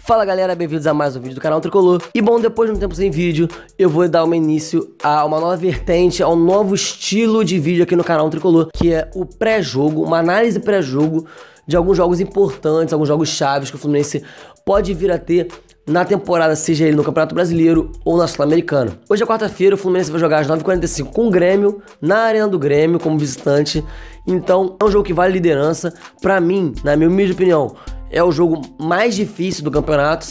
Fala galera, bem-vindos a mais um vídeo do canal Tricolor. E bom, depois de um tempo sem vídeo, eu vou dar início a uma nova vertente, a um novo estilo de vídeo aqui no canal Tricolor, que é o pré-jogo, uma análise pré-jogo de alguns jogos importantes, alguns jogos chaves que o Fluminense pode vir a ter na temporada, seja ele no Campeonato Brasileiro ou na Sul-Americana. Hoje é quarta-feira, o Fluminense vai jogar às 9h45 com o Grêmio, na Arena do Grêmio, como visitante. Então, é um jogo que vale liderança. Pra mim, na minha humilde opinião, é o jogo mais difícil do campeonato,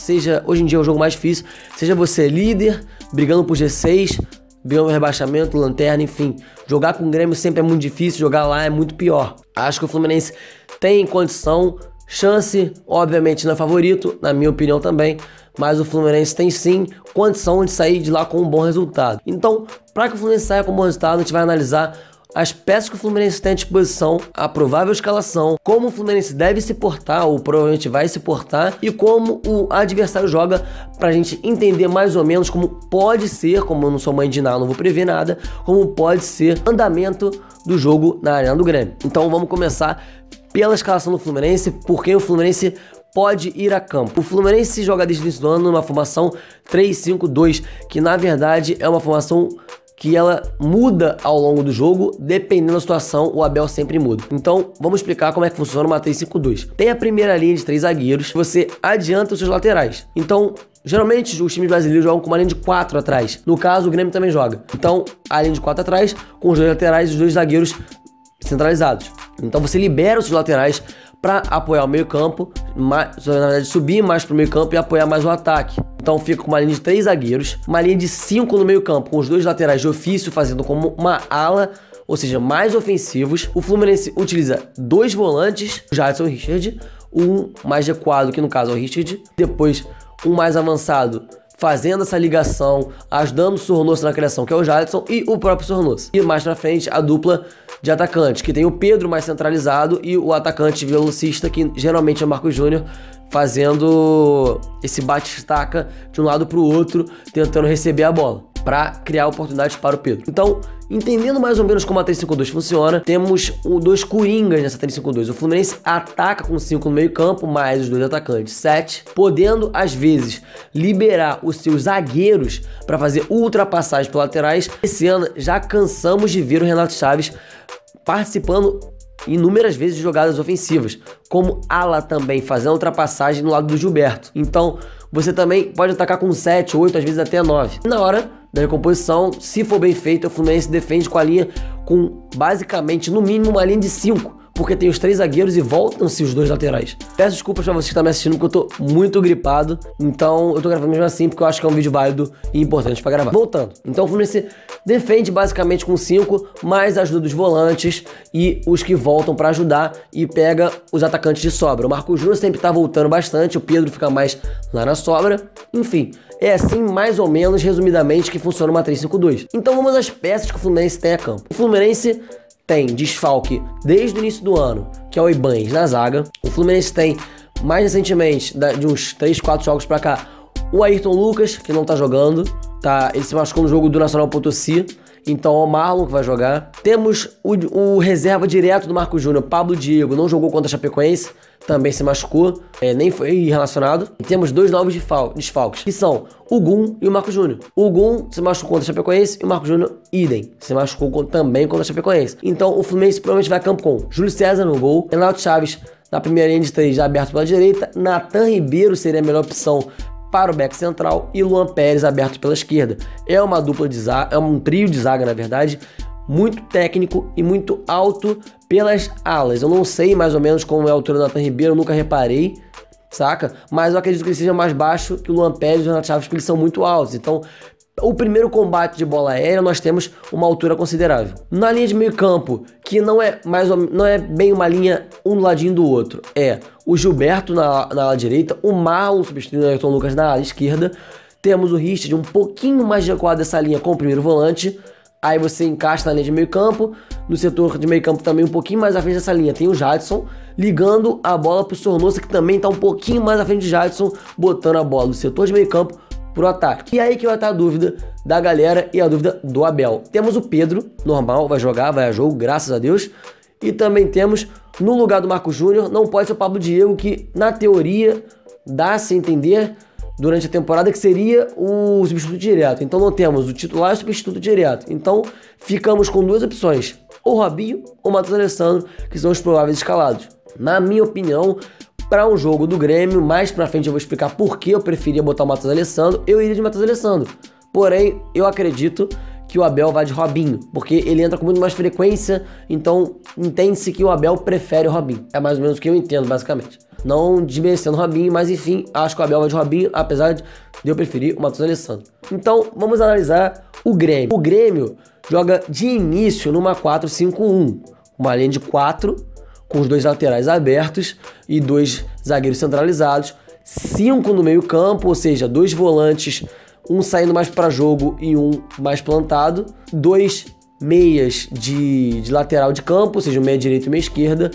hoje em dia é o jogo mais difícil, seja você líder, brigando por G6, brigando por rebaixamento, lanterna, enfim. Jogar com o Grêmio sempre é muito difícil, jogar lá é muito pior. Acho que o Fluminense tem condição, chance, obviamente não é favorito, na minha opinião também, mas o Fluminense tem sim condição de sair de lá com um bom resultado. Então, para que o Fluminense saia com um bom resultado, a gente vai analisar as peças que o Fluminense tem à disposição, a provável escalação, como o Fluminense deve se portar, ou provavelmente vai se portar, e como o adversário joga, pra gente entender mais ou menos como pode ser, como eu não sou mãe de nada, não vou prever nada, como pode ser o andamento do jogo na Arena do Grêmio. Então vamos começar pela escalação do Fluminense, porque o Fluminense pode ir a campo. O Fluminense joga desde o início do ano numa formação 3-5-2, que na verdade é uma formação que ela muda ao longo do jogo, dependendo da situação, o Abel sempre muda. Então, vamos explicar como é que funciona uma 3-5-2. Tem a primeira linha de 3 zagueiros, você adianta os seus laterais. Então, geralmente os times brasileiros jogam com uma linha de 4 atrás. No caso, o Grêmio também joga. Então, a linha de 4 atrás, com os 2 laterais e os 2 zagueiros centralizados. Então, você libera os seus laterais para apoiar o meio campo, na verdade subir mais para o meio campo e apoiar mais o ataque. Então fica com uma linha de 3 zagueiros, uma linha de 5 no meio campo, com os 2 laterais de ofício fazendo como uma ala, ou seja, mais ofensivos. O Fluminense utiliza 2 volantes, o Jadson e o Richard, um mais recuado, que no caso é o Richard, depois um mais avançado, fazendo essa ligação, ajudando o Sornosa na criação, que é o Jadson, e o próprio Sornosa. E mais pra frente, a dupla de atacantes, que tem o Pedro mais centralizado e o atacante velocista, que geralmente é o Marcos Júnior, fazendo esse bate-estaca de um lado pro outro, tentando receber a bola, para criar oportunidades para o Pedro. Então, entendendo mais ou menos como a 3-5-2 funciona, temos 2 coringas nessa 3-5-2. O Fluminense ataca com 5 no meio campo, mais os 2 atacantes, 7, podendo, às vezes, liberar os seus zagueiros para fazer ultrapassagens pelas laterais. Esse ano, já cansamos de ver o Renato Chaves participando inúmeras vezes de jogadas ofensivas, como ala também, fazendo ultrapassagem no lado do Gilberto. Então, você também pode atacar com 7, 8, às vezes até 9. Na hora da recomposição, se for bem feito, o Fluminense defende com a linha com, basicamente, no mínimo uma linha de 5, porque tem os 3 zagueiros e voltam-se os 2 laterais. Peço desculpas pra você que tá me assistindo, porque eu tô muito gripado, então eu tô gravando mesmo assim, porque eu acho que é um vídeo válido e importante pra gravar. Voltando, então o Fluminense defende basicamente com 5, mais a ajuda dos volantes e os que voltam pra ajudar, e pega os atacantes de sobra. O Marcos Júnior sempre tá voltando bastante, o Pedro fica mais lá na sobra, enfim. É assim, mais ou menos, resumidamente, que funciona uma 3-5-2. Então vamos às peças que o Fluminense tem a campo. O Fluminense tem desfalque desde o início do ano, que é o Ibanez na zaga. O Fluminense tem, mais recentemente, de uns 3, 4 jogos pra cá, o Ayrton Lucas, que não tá jogando, tá? Ele se machucou no jogo do Nacional Potosí, então é o Marlon que vai jogar. Temos o reserva direto do Marcos Júnior, Pablo Diego, não jogou contra a Chapecoense, também se machucou, nem foi relacionado. E temos 2 novos desfalques, que são o Gum e o Marcos Júnior. O Gum se machucou contra a Chapecoense e o Marcos Júnior, idem, se machucou também contra a Chapecoense. Então o Fluminense provavelmente vai a campo com Júlio César no gol, Renato Chaves na primeira linha de 3 já aberto pela direita, Nathan Ribeiro seria a melhor opção para o back central e Luan Pérez aberto pela esquerda. É uma dupla de zaga, é um trio de zaga na verdade, muito técnico e muito alto pelas alas. Eu não sei mais ou menos como é a altura do Nathan Ribeiro, eu nunca reparei, saca? Mas eu acredito que ele seja mais baixo que o Luan Pérez e o Renato Chaves, porque eles são muito altos. Então, o primeiro combate de bola aérea, nós temos uma altura considerável. Na linha de meio campo, que não é bem uma linha um ladinho do outro, é o Gilberto na ala direita, o Marlon substituindo o Ayrton Lucas na ala esquerda, temos o Richard um pouquinho mais recuado dessa linha com o primeiro volante. Aí você encaixa na linha de meio campo, no setor de meio campo também um pouquinho mais à frente dessa linha tem o Jadson, ligando a bola pro Sornosa, que também tá um pouquinho mais à frente do Jadson, botando a bola do setor de meio campo pro ataque. E aí que vai estar a dúvida da galera e a dúvida do Abel. Temos o Pedro, normal, vai jogar, vai a jogo, graças a Deus. E também temos, no lugar do Marcos Júnior, não pode ser o Pablo Diego, que na teoria dá-se a entender durante a temporada que seria o substituto direto. Então não temos o titular e o substituto direto. Então ficamos com duas opções, ou Robinho ou Matheus Alessandro, que são os prováveis escalados. Na minha opinião, para um jogo do Grêmio, mais pra frente eu vou explicar por que eu preferia botar o Matheus Alessandro, eu iria de Matheus Alessandro. Porém, eu acredito que o Abel vai de Robinho, porque ele entra com muito mais frequência, então entende-se que o Abel prefere o Robinho. É mais ou menos o que eu entendo, basicamente. Não desmerecendo o Robinho, mas enfim, acho que o Abel vai de Robinho, apesar de eu preferir o Matheus Alessandro. Então, vamos analisar o Grêmio. O Grêmio joga de início numa 4-5-1, uma linha de 4, com os dois laterais abertos e dois zagueiros centralizados, 5 no meio campo, ou seja, 2 volantes, um saindo mais para jogo e um mais plantado, 2 meias de lateral de campo, ou seja, o meia direita e o meia esquerda.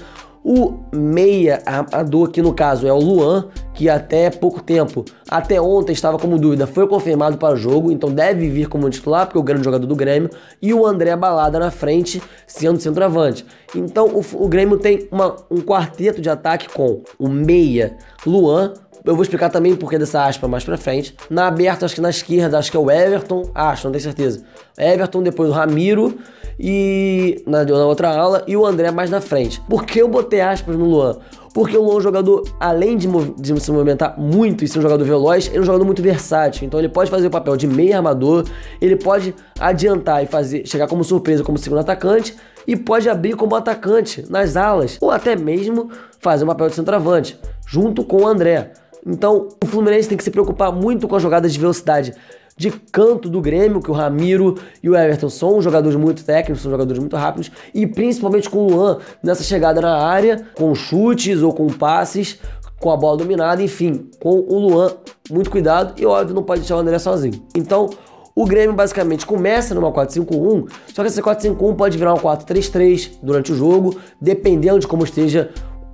O meia armador, que no caso é o Luan, que até pouco tempo, até ontem estava como dúvida, foi confirmado para o jogo, então deve vir como titular, porque é o grande jogador do Grêmio, e o André Balada na frente, sendo centroavante. Então o Grêmio tem um quarteto de ataque com o meia Luan. Eu vou explicar também o porquê dessa aspa mais pra frente. Na aberta, acho que na esquerda, acho que é o Everton. Não tenho certeza. Everton, depois o Ramiro e na outra ala, e o André mais na frente. Por que eu botei aspas no Luan? Porque o Luan é um jogador, além de se movimentar muito e ser um jogador veloz, ele é um jogador muito versátil. Então ele pode fazer o papel de meio armador, ele pode adiantar e chegar como surpresa como segundo atacante, e pode abrir como atacante nas alas, ou até mesmo fazer um papel de centroavante, junto com o André. Então, o Fluminense tem que se preocupar muito com as jogadas de velocidade de canto do Grêmio, que o Ramiro e o Everton são jogadores muito técnicos, são jogadores muito rápidos, e principalmente com o Luan nessa chegada na área, com chutes ou com passes, com a bola dominada, enfim, com o Luan, muito cuidado, e óbvio, não pode deixar o André sozinho. Então, o Grêmio basicamente começa numa 4-5-1, só que essa 4-5-1 pode virar uma 4-3-3 durante o jogo, dependendo de como esteja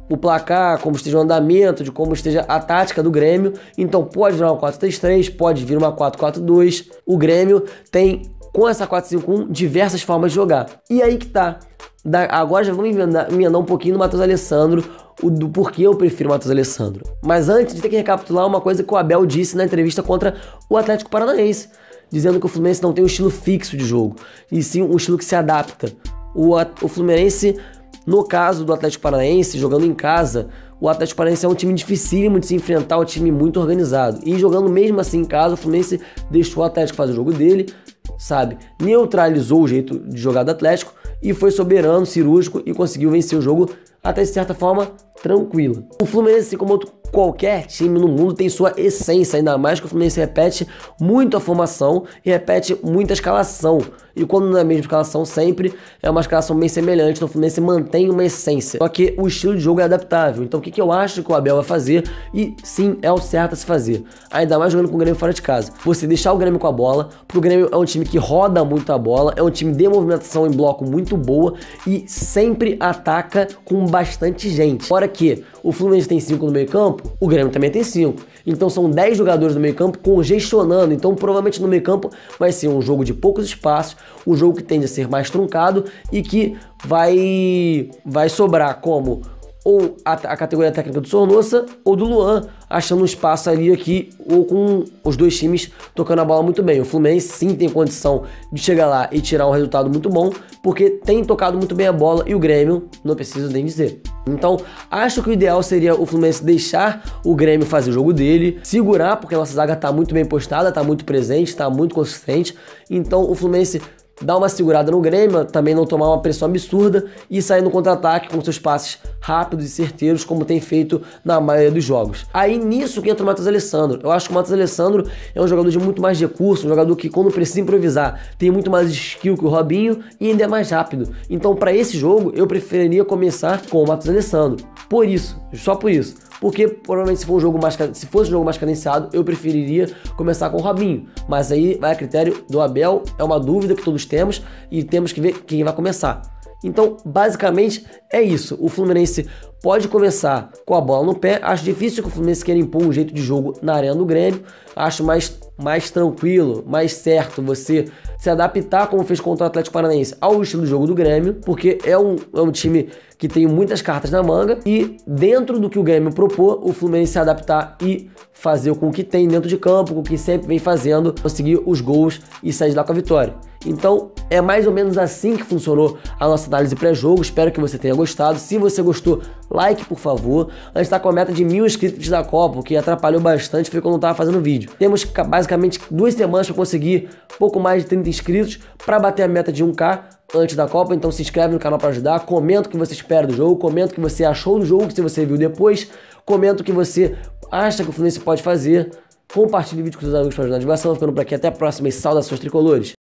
o placar, como esteja o andamento, de como esteja a tática do Grêmio. Então pode virar uma 4-3-3, pode vir uma 4-4-2. O Grêmio tem, com essa 4-5-1, diversas formas de jogar. E aí que tá. Agora já vamos emendar um pouquinho no Matheus Alessandro, do porquê eu prefiro o Matheus Alessandro. Mas antes, tem que recapitular uma coisa que o Abel disse na entrevista contra o Atlético Paranaense, dizendo que o Fluminense não tem um estilo fixo de jogo, e sim um estilo que se adapta. O Fluminense, no caso do Atlético Paranaense, jogando em casa, o Atlético Paranaense é um time dificílimo de se enfrentar, um time muito organizado. E jogando mesmo assim em casa, o Fluminense deixou o Atlético fazer o jogo dele, sabe? Neutralizou o jeito de jogar do Atlético e foi soberano, cirúrgico e conseguiu vencer o jogo até de certa forma tranquila. O Fluminense, assim como qualquer time no mundo, tem sua essência, ainda mais que o Fluminense repete muito a formação e repete muita escalação. E quando não é a mesma escalação sempre, é uma escalação bem semelhante, então o Fluminense mantém uma essência. Só que o estilo de jogo é adaptável. Então o que eu acho que o Abel vai fazer, e sim, é o certo a se fazer, ainda mais jogando com o Grêmio fora de casa, você deixar o Grêmio com a bola, porque o Grêmio é um time que roda muito a bola, é um time de movimentação em bloco muito boa e sempre ataca com bastante gente. Fora que o Fluminense tem 5 no meio campo, o Grêmio também tem 5. Então são 10 jogadores no meio campo congestionando. Então provavelmente no meio campo vai ser um jogo de poucos espaços, um jogo que tende a ser mais truncado e que vai sobrar como ou a categoria técnica do Sornosa ou do Luan, achando um espaço ali aqui, ou com os dois times tocando a bola muito bem. O Fluminense sim tem condição de chegar lá e tirar um resultado muito bom, porque tem tocado muito bem a bola, e o Grêmio, não preciso nem dizer. Então, acho que o ideal seria o Fluminense deixar o Grêmio fazer o jogo dele, segurar, porque a nossa zaga tá muito bem postada, tá muito presente, tá muito consistente. Então, o Fluminense dar uma segurada no Grêmio, também não tomar uma pressão absurda e sair no contra-ataque com seus passes rápidos e certeiros, como tem feito na maioria dos jogos. Aí nisso que entra o Matheus Alessandro. Eu acho que o Matheus Alessandro é um jogador de muito mais recurso, um jogador que quando precisa improvisar tem muito mais skill que o Robinho e ainda é mais rápido. Então para esse jogo eu preferiria começar com o Matheus Alessandro. Por isso, só por isso. Porque provavelmente se fosse um jogo mais cadenciado, eu preferiria começar com o Robinho. Mas aí vai a critério do Abel, é uma dúvida que todos temos e temos que ver quem vai começar. Então, basicamente, é isso. O Fluminense pode começar com a bola no pé. Acho difícil que o Fluminense queira impor um jeito de jogo na arena do Grêmio. Acho mais tranquilo, mais certo você se adaptar, como fez contra o Atlético Paranaense, ao estilo de jogo do Grêmio, porque é um time que tem muitas cartas na manga e dentro do que o Grêmio propor, o Fluminense se adaptar e fazer com o que tem dentro de campo, com o que sempre vem fazendo, conseguir os gols e sair de lá com a vitória. Então é mais ou menos assim que funcionou a nossa análise pré-jogo. Espero que você tenha gostado. Se você gostou, like por favor. A gente está com a meta de 1000 inscritos da Copa, o que atrapalhou bastante, foi quando eu estava fazendo vídeo. Temos basicamente 2 semanas para conseguir pouco mais de 30 inscritos para bater a meta de 1K antes da Copa. Então se inscreve no canal para ajudar, comenta o que você espera do jogo, comenta o que você achou do jogo, se você viu depois, comenta o que você acha que o Fluminense pode fazer, compartilhe o vídeo com seus amigos para ajudar na divulgação. Ficando por aqui, até a próxima e saudações tricolores.